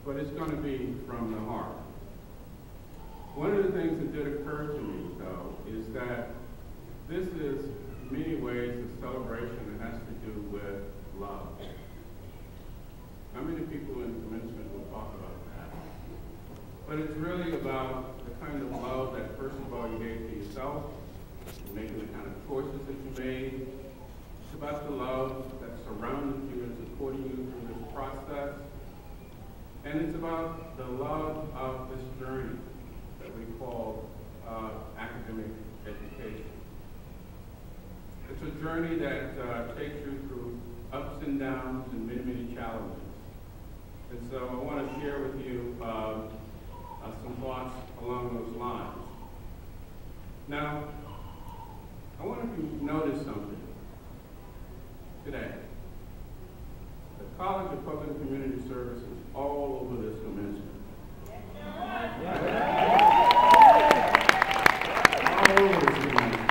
but it's going to be from the heart. One of the things that did occur to me, though, is that this is, in many ways, a celebration that has to do with love. How many people in commencement will talk about that? But it's really about the kind of love that, first of all, you gave to yourself, making the kind of choices that you made. It's about the love that surrounded you and supporting you through this process. And it's about the love of this journey that we call academic education. It's a journey that takes you through ups and downs and many, many challenges. And so I want to share with you some thoughts along those lines. Now, I want you to notice something today. The College of Public and Community Service is all over this commencement. All over this commencement.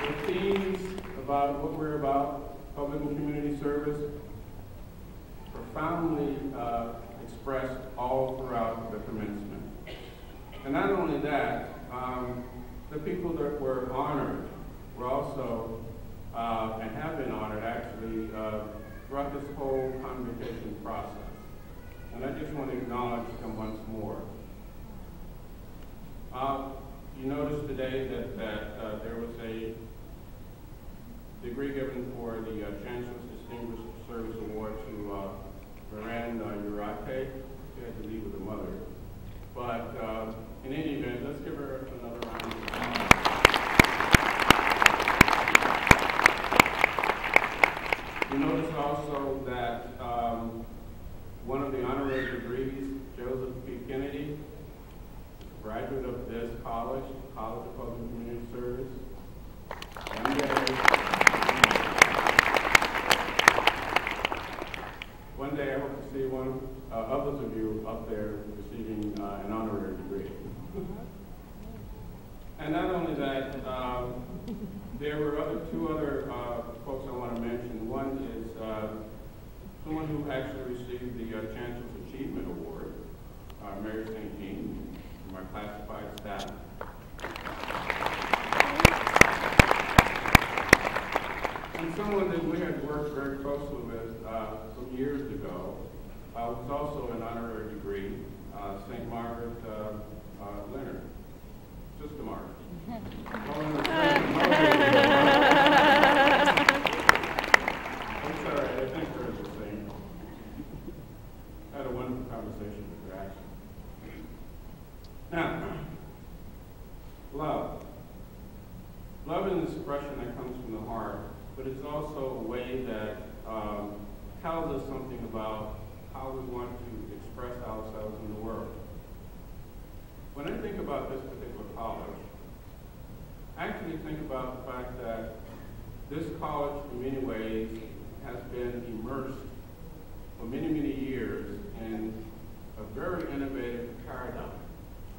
The themes about what we're about, public and community service, profoundly expressed all throughout the commencement. And not only that, the people that were honored were also, and have been honored actually, throughout this whole convocation process. And I just want to acknowledge them once more. You noticed today that there was a degree given for the Chancellor's Distinguished Service Award to Miranda Urate. She had to leave with her mother. But in any event, let's give her another round of applause. You notice also that one of the honorary degrees, Joseph P. Kennedy, graduate of this college, College of Public and Community Service. One day I hope to see others of you up there receiving an honorary degree. And not only that, there were two other folks I want to mention. One is someone who actually received the Chancellor's Achievement Award, Mary St. Jean, from our classified staff. And someone that we had worked very closely with some years ago was also an honorary degree, St. Margaret Leonard, Sister Margaret. I'm sorry, I think her is the same. I had a wonderful conversation with her, actually. Now, love. Love is an expression that comes from the heart, but it's also a way that tells us something about how we want to express ourselves in the world. When I think about this particular college, I actually think about the fact that this college, in many ways, has been immersed for many, many years in a very innovative paradigm.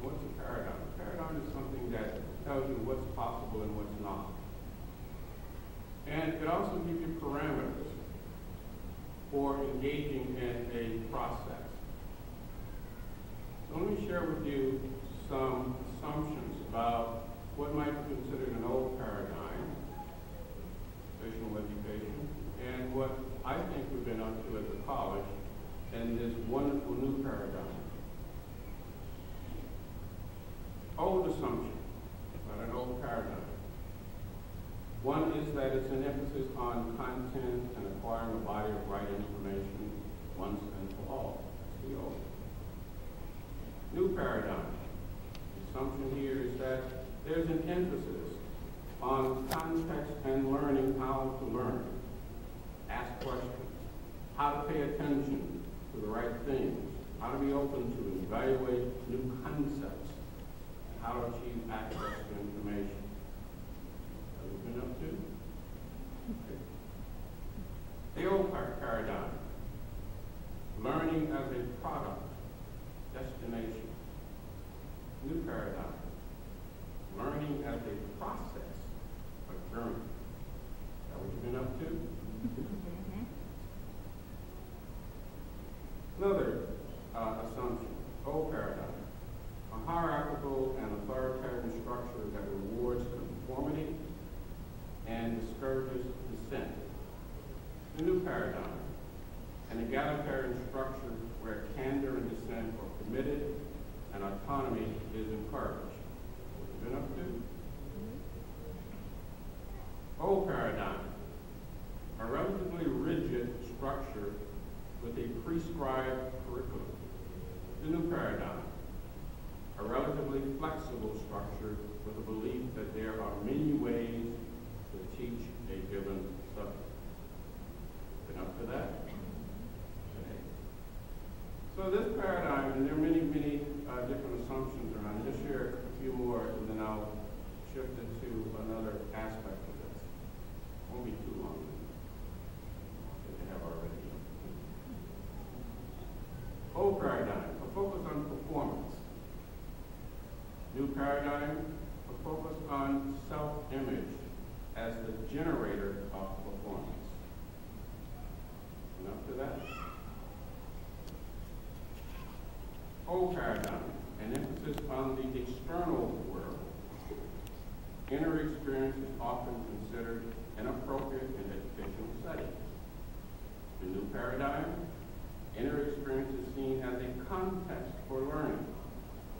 What's a paradigm? A paradigm is something that tells you what's possible and what's not. And it also gives you parameters for engaging in a process. So let me share with you some assumptions about what might be considered an old paradigm, vocational education, and what I think we've been up to at the college in this wonderful new paradigm. Old assumption about an old paradigm. One is that it's an emphasis on content and acquiring a body of right information once and for all. That's the old. New paradigm. The assumption here is that there's an emphasis on context and learning how to learn, ask questions, how to pay attention to the right things, how to be open to evaluate new concepts, and how to achieve access to information. Have you been up to? Okay. The old paradigm, learning as a product, destination. New paradigm, learning as a process, a journey. Is that what you've been up to? Another old paradigm, a hierarchical and authoritarian structure that rewards conformity and discourages dissent. The new paradigm, an egalitarian structure where candor and dissent are permitted and autonomy is encouraged. What you been up to? Old paradigm, a relatively rigid structure with a prescribed curriculum. The new paradigm, a relatively flexible structure with a belief that there are many ways to teach a given subject. Been up to that? Okay. So this paradigm, and there are many, many different assumptions around it. Just share a few more, and then I'll shift it to another aspect of this. Won't be too long. They have already. Old paradigm, a focus on performance. New paradigm, a focus on self-image as the generator of performance. Enough to that? Old paradigm, an emphasis on the external world. Inner experience is often considered inappropriate in educational settings. The new paradigm, inner experience is seen as a context for learning.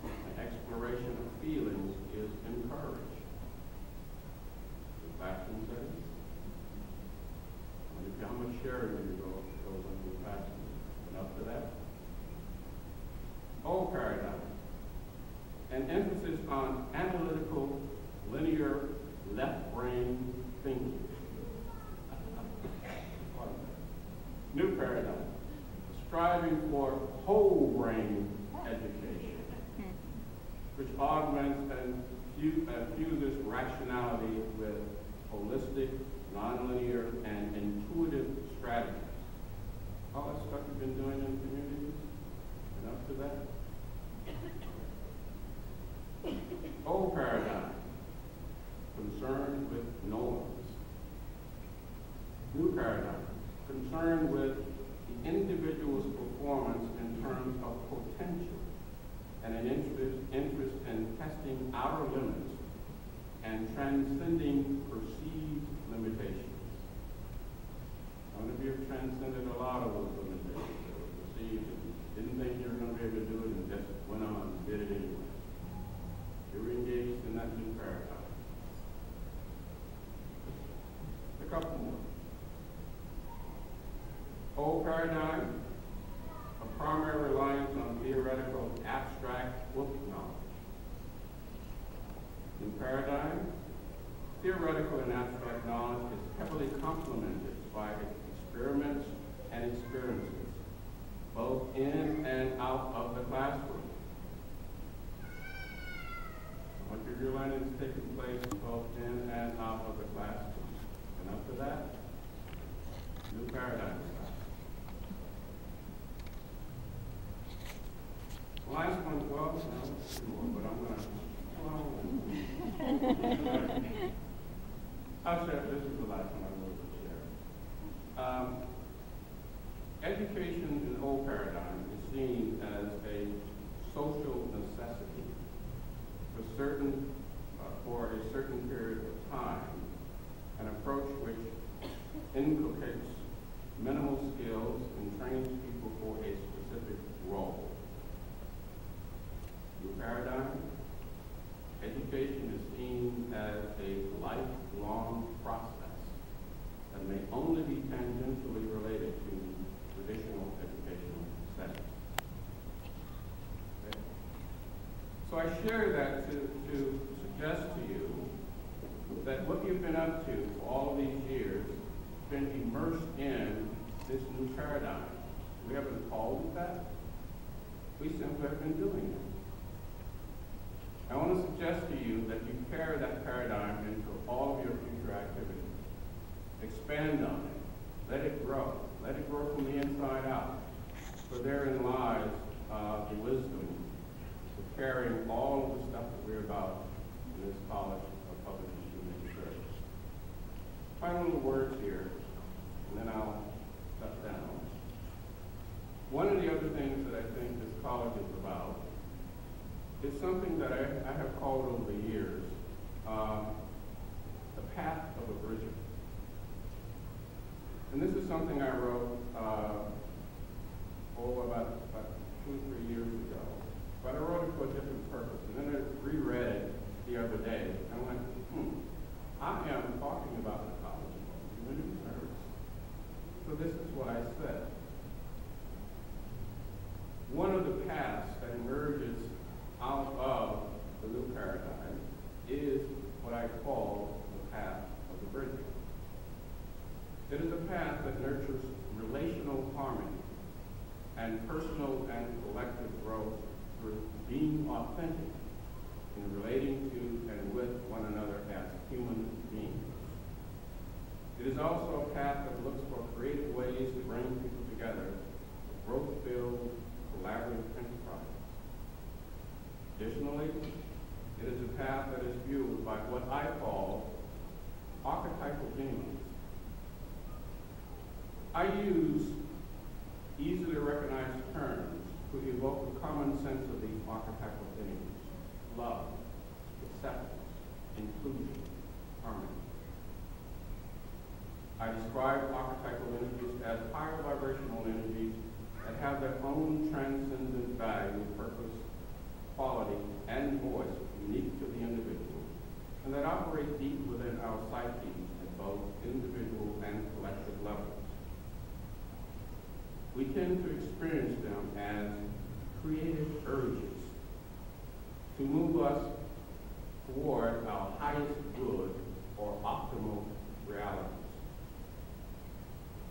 An exploration of feelings is encouraged. The classroom settings. How much sharing do you go into the classroom? Enough for that? Old paradigm, an emphasis on analytical, linear, left brain thinking. New paradigm, striving for whole brain education, which augments and fuses rationality with holistic, nonlinear, and intuitive strategies. All that stuff you've been doing in communities, enough to that? Old paradigm, concerned with norms. New paradigm, concerned with the individual's performance in terms of potential and an interest in testing outer limits and transcending perceived limitations. How many of you have transcended a lot of those limitations that were perceived and didn't think you were going to be able to do it and just went on and did it anyway? You were engaged in that new paradigm. A couple more. Old paradigm, a primary reliance on theoretical, abstract book knowledge. New paradigm, theoretical and abstract knowledge is heavily complemented by experiments and experiences, both in and out of the classroom. Much of your learning is taking place both in and out of the classroom. And up to that, new paradigm. The last one, well, no, more, but I'm going to, I'll share, this is the last one I'm going to share. Education in the old paradigm is seen as a social necessity for a certain period of time, an approach which inculcates minimal skills and trains people for a specific role. New paradigm, education is seen as a lifelong process that may only be tangentially related to traditional educational settings. Okay? So I share that to suggest to you that what you've been up to for all of these years has been immersed in this new paradigm. We haven't called it that. We simply have been doing it. I want to suggest to you that you carry that paradigm into all of your future activities. Expand on it. Let it grow. Let it grow from the inside out. For therein lies the wisdom of carrying all of the stuff that we're about in this College of Public and Community Service. Final little words here, and then I'll shut down. One of the other things that I think this college is about is something that I have called over the years the path of a bridger. And this is something I wrote about 2 or 3 years ago. But I wrote it for a different purpose. And then I reread it the other day. And I went, I am talking about the College of Public Community Service. So this is what I said. One of the paths that emerges out of the new paradigm is what I call the path of the bridger. It is a path that nurtures relational harmony and personal and collective growth through being authentic in relating to and with one another as human beings. It is also a path that looks for creative ways to bring people together, growth-filled, collaborative enterprise. Additionally, it is a path that is fueled by what I call archetypal beings. I use easily recognized terms to evoke the common sense of these archetypal entities: love, acceptance, inclusion, harmony. I describe archetypal entities as higher vibrational entities that have their own transcendent value, purpose, quality, and voice unique to the individual, and that operate deep within our psyches at both individual and collective levels. We tend to experience them as creative urges to move us toward our highest good or optimal realities.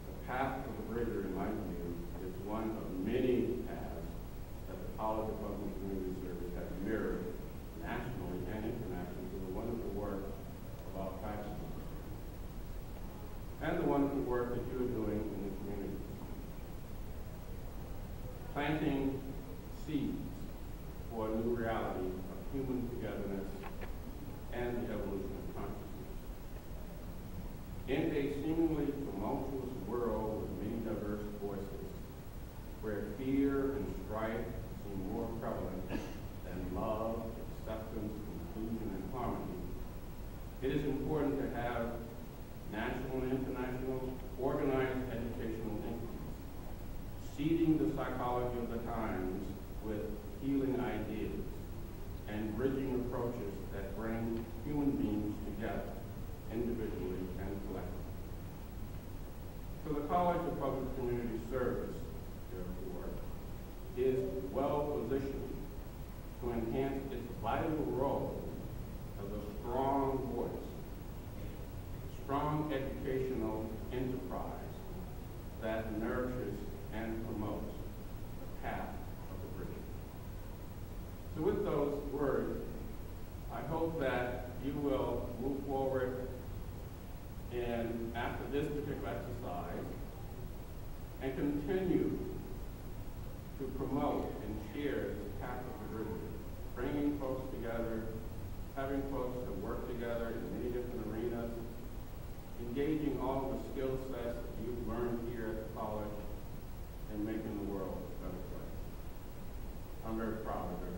The path of the bridger, in my view, is one of many paths that the College of Public Community Service has mirrored nationally and internationally through the wonderful work of our faculty and the wonderful work that you're doing in the community. Planting seeds for a new reality of human togetherness and the evolution of consciousness. In a seemingly tumultuous world with many diverse voices, where fear and strife seem more prevalent than love, acceptance, inclusion, and harmony, it is important to have national and international organized educational entities, seeding the psychology of the times with healing ideas and bridging approaches that bring human beings together, individually and collectively. So the College of Public Community Service, therefore, is well positioned to enhance its vital role as a strong voice, strong educational enterprise that nurtures and promotes the path of the bridger. So with those words, I hope that you will move forward and after this particular exercise and continue to promote and share this path of the bridger, bringing folks together, having folks that work together in many different arenas, engaging all the skill sets that you've learned here at the college, and making the world a better place. I'm very proud of it.